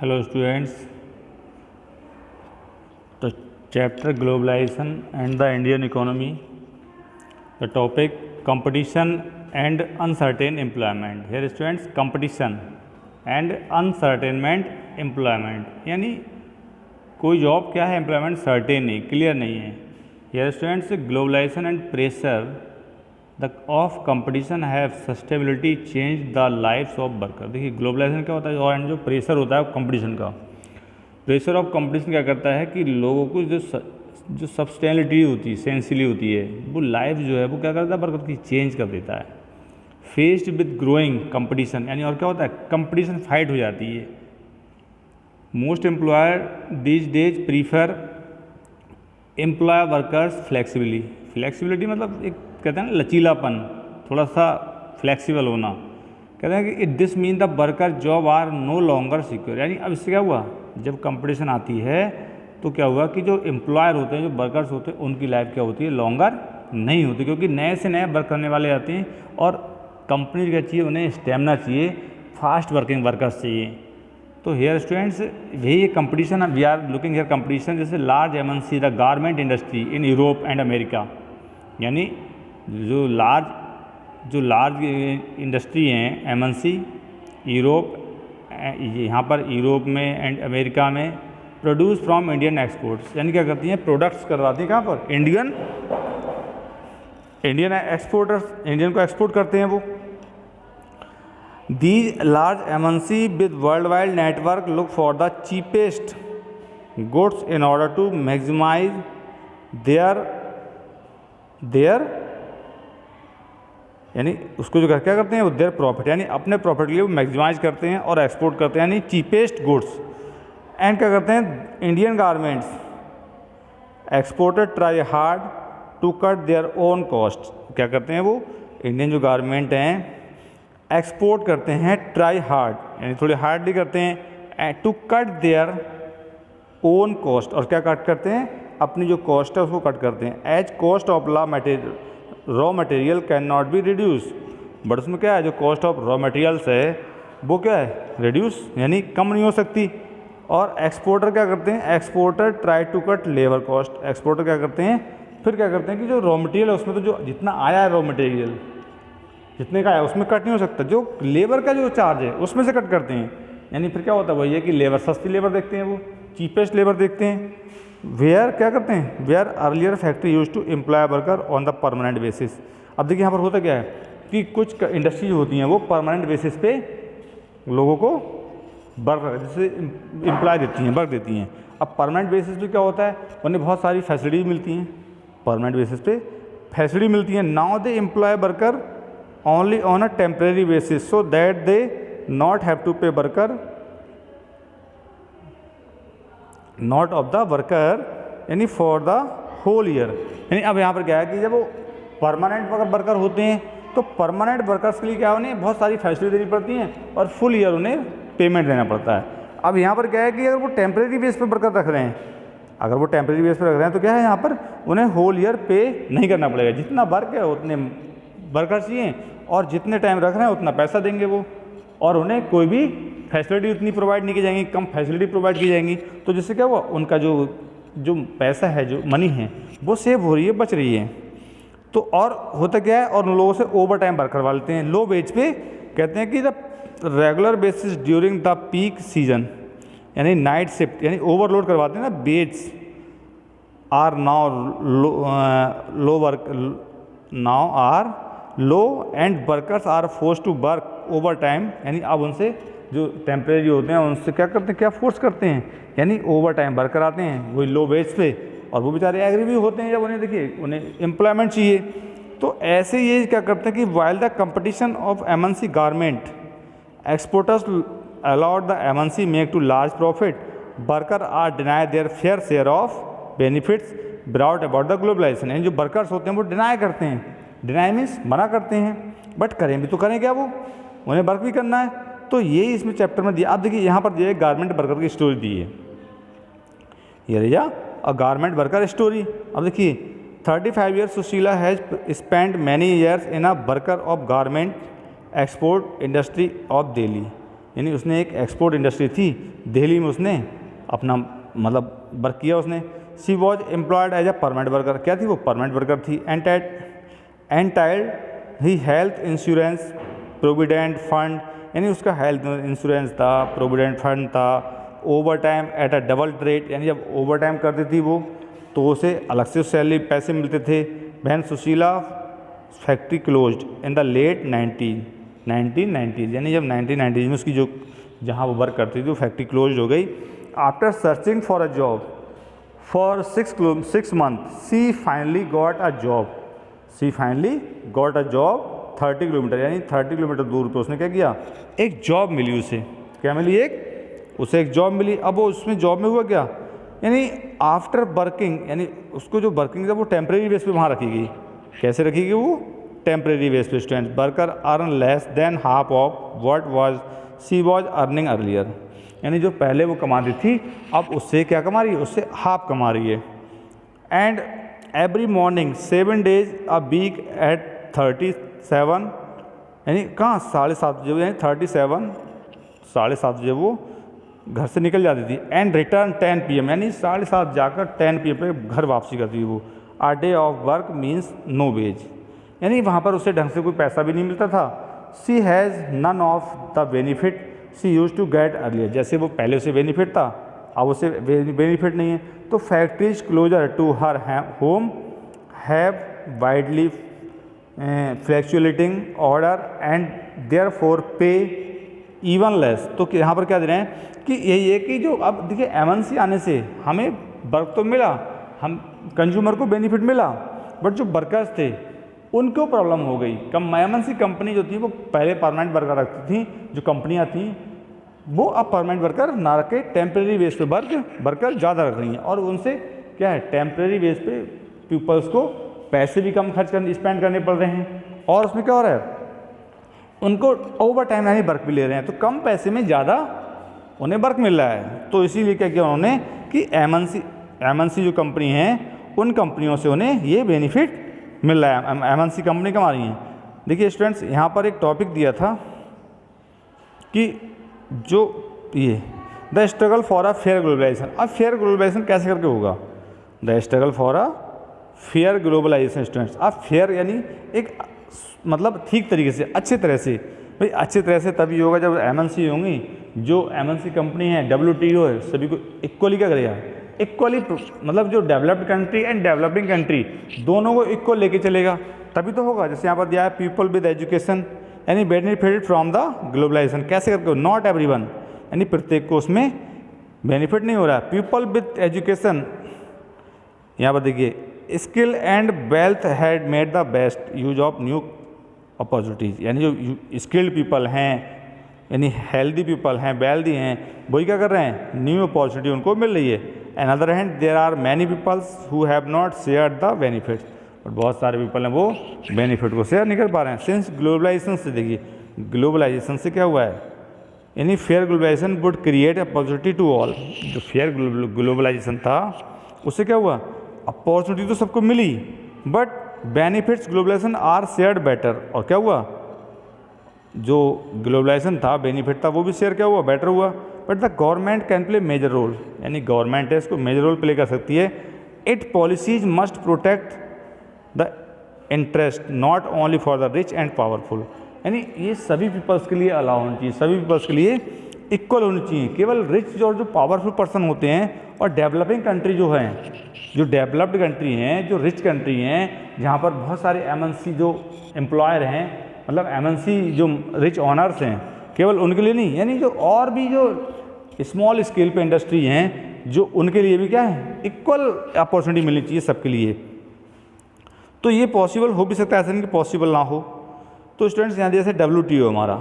Hello students, the chapter globalization and the Indian economy, the topic competition and uncertain employment. Here students, competition and uncertain employment यानी कोई job क्या है, employment certain नहीं, clear नहीं है. Here students, globalisation and pressure the of competition have sustainability change the lifes of worker. देखिए globalisation क्या होता है और जो प्रेशर होता है कंपटीशन का, प्रेशर ऑफ कंपटीशन क्या करता है कि लोगों को जो सस्टेनेबिलिटी होती है, सेंसिली होती है, वो लाइफ जो है वो क्या करता है वर्कर की चेंज कर देता है. फेस्ड विद ग्रोइंग कंपटीशन यानी और क्या होता है, कंपटीशन फाइट हो जाती है. Most employer these days prefer employ workers flexibility मतलब एक कहते हैं ना लचीलापन, थोड़ा सा फ्लेक्सिबल होना. कहते हैं कि this mean the worker job are no longer secure. यानी अब इससे क्या हुआ, जब कंपटीशन आती है तो क्या हुआ कि जो एम्प्लॉयर होते हैं, जो वर्कर्स होते हैं, उनकी लाइफ क्या होती है, लॉन्गर नहीं होती, क्योंकि नए से नए वर्क करने वाले आते हैं और कंपनी क्या चाहिए, उन्हें स्टेमिना चाहिए, फास्ट वर्किंग वर्कर्स चाहिए. तो हेयर स्टूडेंट्स यही competition, we are looking here competition. जैसे large MNC the garment industry in Europe and America, यानी जो लार्ज इंडस्ट्री हैं एमएनसी यूरोप, यहाँ पर यूरोप में एंड अमेरिका में, प्रोड्यूस फ्रॉम इंडियन एक्सपोर्ट्स, यानी क्या करती हैं, प्रोडक्ट्स करवाती हैं कहाँ पर, इंडियन एक्सपोर्टर्स, इंडियन को एक्सपोर्ट करते हैं वो. These large MNC with worldwide network look for the cheapest goods in order to maximize their यानी उसको जो क्या करते हैं वो देयर प्रॉफिट, यानी अपने प्रॉफिट के लिए वो मैक्सिमाइज करते हैं और एक्सपोर्ट करते हैं, यानी चीपेस्ट गुड्स. एंड क्या करते हैं, Indian garments exporter try hard to cut their own cost. क्या करते हैं वो इंडियन जो गारमेंट हैं एक्सपोर्ट करते हैं, ट्राई हार्ड यानी थोड़े हार्डली करते हैं, to cut their own cost, और क्या कट करते हैं, अपनी जो कॉस्ट है उसको कट करते हैं. As cost of raw material can not be reduce, but उसमें क्या है, जो कॉस्ट ऑफ रॉ मटेरियल्स है वो क्या है, रिड्यूस यानी कम नहीं हो सकती. और एक्सपोर्टर क्या करते हैं, exporter try to cut labour cost. Exporter क्या करते हैं, फिर क्या करते हैं कि जो रॉ मटेरियल है उसमें तो जो जितना आया है रॉ मटेरियल जितने का है उसमें कट नहीं हो सकता, जो लेबर का जो चार्ज है उसमें से कट करते हैं. यानी फिर क्या होता है वही है कि लेबर, सस्ती लेबर देखते हैं, वो चीपेस्ट लेबर देखते हैं. वेयर क्या करते हैं, where earlier factory use to employ worker on the permanent basis. अब देखिए यहाँ पर होता क्या है कि कुछ इंडस्ट्रीज होती हैं वो परमानेंट बेसिस पे लोगों को वर्क जैसे एम्प्लॉय देती हैं, वर्क देती हैं. अब परमानेंट बेसिस पे क्या होता है, उन्हें बहुत सारी फैसिलिटी मिलती हैं, परमानेंट बेसिस पे फैसिलिटी मिलती हैं. Now they employ worker only on a temporary basis so that they not have to pay worker not of the worker यानी for the whole year. यानी अब यहाँ पर क्या है कि जब वो परमानेंट वर्कर होते हैं तो परमानेंट वर्कर्स के लिए क्या उन्हें बहुत सारी फैसिलिटी देनी पड़ती हैं और फुल ईयर उन्हें पेमेंट देना पड़ता है. अब यहाँ पर क्या है कि अगर वो टेम्परेरी बेस पर वर्कर रख रहे हैं, अगर वो टेम्परेरी बेस पर रख रहे हैं तो क्या है, यहाँ पर उन्हें होल ईयर पे नहीं करना पड़ेगा. जितना वर्क है उतने वर्कर चाहिए और जितने टाइम रख रहे हैं उतना पैसा देंगे वो, और उन्हें कोई भी फैसिलिटी उतनी प्रोवाइड नहीं की जाएंगी, कम फैसिलिटी प्रोवाइड की जाएंगी. तो जिससे क्या हुआ, उनका जो पैसा है, जो मनी है वो सेव हो रही है, बच रही है. तो और होता क्या है, और उन लोगों से ओवर टाइम वर्क करवा लेते हैं लो वेज पे. कहते हैं कि the regular basis during the peak season यानी नाइट शिफ्ट यानी ओवरलोड करवाते हैं ना, beds are low and workers are force to work over time. यानी अब उनसे जो टेम्परेरी होते हैं उनसे क्या करते हैं, क्या फोर्स करते हैं, यानी ओवर टाइम वर्क कराते हैं वही लो वेज पे, और वो बेचारे एग्री भी होते हैं जब उन्हें देखिए उन्हें एम्प्लॉयमेंट चाहिए. तो ऐसे ये क्या करते हैं कि while the competition of MNC garment exporters allowed the MNC make to large profit, worker are deny their fair share of benefits brought about the globalisation. यानी जो वर्कर्स होते हैं वो डिनाई करते हैं, डिनाई मीन्स मना करते हैं, बट करें भी तो करें क्या, वो उन्हें वर्क भी करना है. तो ये इसमें चैप्टर में दिया. आप देखिए यहाँ पर दिए गारमेंट वर्कर की स्टोरी दी है, ये रही अ गारमेंट वर्कर स्टोरी. अब देखिए 35 years Sushila has spend many years in a worker of garment export industry of Delhi. यानी उसने एक एक्सपोर्ट इंडस्ट्री थी दिल्ली में, उसने अपना मतलब वर्क किया उसने। She was employed as a permanent worker, क्या थी वो? परमानेंट वर्कर थी। Entitled he health insurance provident fund, यानी उसका हेल्थ इंश्योरेंस था, प्रोविडेंट फंड था। Over time at a double rate, यानी जब ओवर टाइम करती थी वो तो उसे अलग से सैलरी पैसे मिलते थे। बहन Sushila factory closed in the late 1990s, यानी जब 1990s में उसकी जो जहाँ वो वर्क करती थी वो फैक्ट्री क्लोज हो गई। After searching for a job for 6 months she finally got a job. She finally got a job 30 kilometre, यानी 30 किलोमीटर दूर पे उसने क्या किया? एक जॉब मिली उसे। क्या मिली? उसे एक जॉब मिली। अब वो उसमें जॉब में हुआ क्या? यानी आफ्टर वर्किंग, यानी उसको जो वर्किंग था वो टेम्परेरी बेस पे वहाँ रखी गई। कैसे रखी गई वो? टेम्परेरी बेस पे। Student worker earn less than half of what was she was earning earlier, यानी जो पहले वो कमाती थी अब उससे क्या कमा रही है? उससे हाफ कमा रही है। And every morning 7 days a week at 37, यानी कहाँ 7:30 बजे, यानी 37 7:30 बजे वो घर से निकल जाती थी। एंड रिटर्न 10 PM, यानी 7:30 जाकर 10 PM पे घर वापसी करती थी वो। A day off work means no wage, यानी वहाँ पर उसे ढंग से कोई पैसा भी नहीं मिलता था। She has none of the benefit she used to get earlier, जैसे वो पहले उसे बेनिफिट था अब उसे बेनिफिट नहीं है। तो factories closer to her home have widely fluctuating order and their for pay even less. तो यहाँ पर क्या दे रहे हैं कि यही है कि जो अब देखिए MNC आने से हमें वर्क तो मिला, हम कंज्यूमर को बेनिफिट मिला, बट जो वर्कर्स थे उनको प्रॉब्लम हो गई। MNC कंपनी जो थी वो पहले परमानेंट वर्कर रखती थी, जो कंपनियां थी वो अब परमानेंट वर्कर ना रख के टेम्प्रेरी बेस पे वर्कर ज़्यादा रख रही हैं, और उनसे क्या है टेम्प्रेरी बेस पे पीपल्स को पैसे भी कम स्पेंड करने पड़ रहे हैं, और उसमें क्या हो रहा है उनको ओवर टाइम यानी वर्क भी ले रहे हैं, तो कम पैसे में ज़्यादा उन्हें वर्क मिल रहा है। तो इसीलिए क्या किया उन्होंने कि MNC जो कंपनी हैं उन कंपनियों से उन्हें ये बेनिफिट मिल रहा है। MNC कंपनी कमा रही हैं। देखिए स्टूडेंट्स यहाँ पर एक टॉपिक दिया था कि जो ये the struggle for a fair globalisation. अब फेयर ग्लोबलाइजेशन कैसे करके होगा? The struggle for a fair globalisation. Students अब फेयर यानी एक मतलब ठीक तरीके से, अच्छे तरह से। भाई अच्छे तरह से तभी होगा जब MNC होंगी, जो MNC कंपनी है WTO है सभी को इक्वली क्या करेगा? इक्वली मतलब जो developed country and developing country दोनों को इक्वल लेके चलेगा, तभी तो होगा। जैसे यहाँ पर दिया है पीपल विद एजुकेशन यानी बेनिफिटेड फ्रॉम द ग्लोबलाइजेशन। कैसे करके? नॉट एवरीवन, यानी प्रत्येक को उसमें बेनिफिट नहीं हो रहा है। पीपल विद एजुकेशन, यहाँ पर देखिए skill and wealth had made the best use of new opportunities, यानी जो स्किल्ड पीपल हैं यानी हेल्दी पीपल हैं, वेल्दी हैं, वही क्या कर रहे हैं? न्यू अपॉर्चुनिटी उनको मिल रही है। Another hand there are many peoples who have not share the benefits, और बहुत सारे पीपल हैं वो बेनिफिट को शेयर नहीं कर पा रहे हैं। सिंस ग्लोबलाइजेशन से, देखिए ग्लोबलाइजेशन से क्या हुआ है, यानी fair globalisation would create opportunity to all. जो फेयर ग्लोबलाइजेशन था उससे क्या हुआ? अपॉर्चुनिटी तो सबको मिली, but benefits globalisation are shared better. और क्या हुआ? जो ग्लोबलाइजेशन था बेनिफिट था वो भी शेयर क्या हुआ? बेटर हुआ। But the government can play major role, यानी गवर्नमेंट है इसको मेजर रोल प्ले कर सकती है। It policies must protect the interest not only for the rich and powerful, यानी ये सभी पीपल्स के लिए अलाउ होनी चाहिए, सभी पीपल्स के लिए इक्वल होनी चाहिए। केवल रिच और जो पावरफुल पर्सन होते हैं और डेवलपिंग कंट्री जो हैं, जो डेवलप्ड कंट्री हैं, जो रिच कंट्री हैं, जहाँ पर बहुत सारे MNC जो एम्प्लॉयर हैं, मतलब MNC जो रिच ऑनर्स हैं, केवल उनके लिए नहीं, यानी जो और भी जो स्मॉल स्केल पे इंडस्ट्री हैं जो उनके लिए भी क्या है इक्वल अपॉर्चुनिटी मिलनी चाहिए सबके लिए। तो ये पॉसिबल हो भी सकता है, ऐसा नहीं कि पॉसिबल ना हो। तो स्टूडेंट्स यहाँ जैसे WTO हमारा,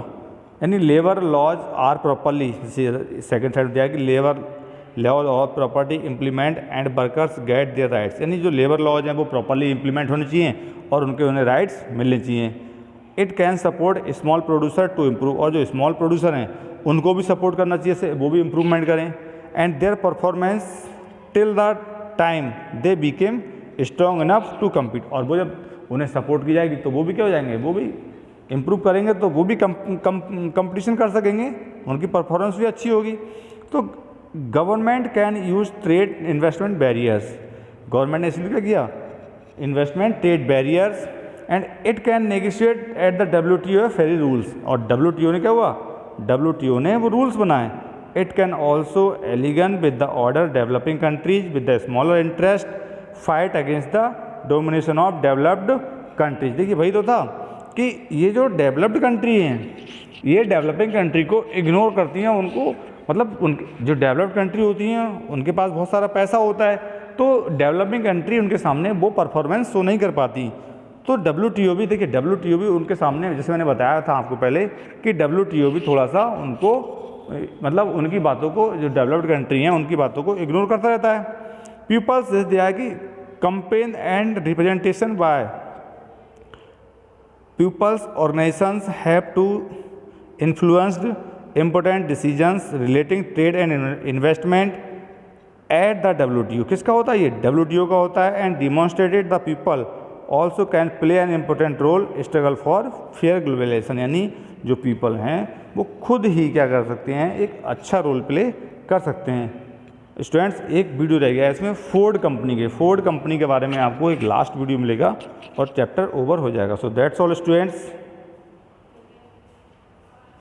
यानी labour laws are properly, second side दिया कि labour law of property implement and workers get their rights, यानी जो लेबर लॉज हैं वो प्रॉपरली इम्प्लीमेंट होने चाहिए और उन्हें राइट्स मिलने चाहिए। It can support small producer to improve, और जो स्मॉल प्रोड्यूसर हैं उनको भी सपोर्ट करना चाहिए, वो भी इम्प्रूवमेंट करें। And their performance till the time they became strong enough to compete, और वो जब उन्हें सपोर्ट की जाएगी तो वो भी क्या हो जाएंगे, वो भी इम्प्रूव करेंगे, तो वो भी कंपटीशन कर सकेंगे उनकी परफॉर्मेंस भी अच्छी होगी। तो government can use trade investment barriers, government ने इसलिए क्या किया, investment trade barriers, and it can negotiate at the WTO fairer rules, और WTO ने क्या हुआ, WTO ने वो रूल्स बनाए। It can also align with the other developing countries with the smaller interest fight against the domination of developed countries. देखिए भाई तो था कि ये जो डेवलप्ड कंट्री हैं ये डेवलपिंग कंट्री को इग्नोर करती हैं, उनको मतलब उनकी जो डेवलप्ड कंट्री होती हैं उनके पास बहुत सारा पैसा होता है, तो डेवलपिंग कंट्री उनके सामने वो परफॉर्मेंस शो नहीं कर पाती। तो WTO भी, देखिए WTO भी उनके सामने, जैसे मैंने बताया था आपको पहले कि WTO भी थोड़ा सा उनको मतलब उनकी बातों को, जो डेवलप्ड कंट्री हैं उनकी बातों को इग्नोर करता रहता है। पीपल्स जैसे दिया है कि campaign and representation by peoples organisations have to influenced important decisions relating trade and investment at the WTO। किसका होता है ये, WTO का होता है। And demonstrated the people also can play an important role struggle for fair globalisation, यानी जो people हैं वो खुद ही क्या कर सकते हैं, एक अच्छा रोल प्ले कर सकते हैं। स्टूडेंट्स एक वीडियो रह गया है इसमें फोर्ड कंपनी के बारे में आपको एक लास्ट वीडियो मिलेगा और चैप्टर ओवर हो जाएगा। So that's all students.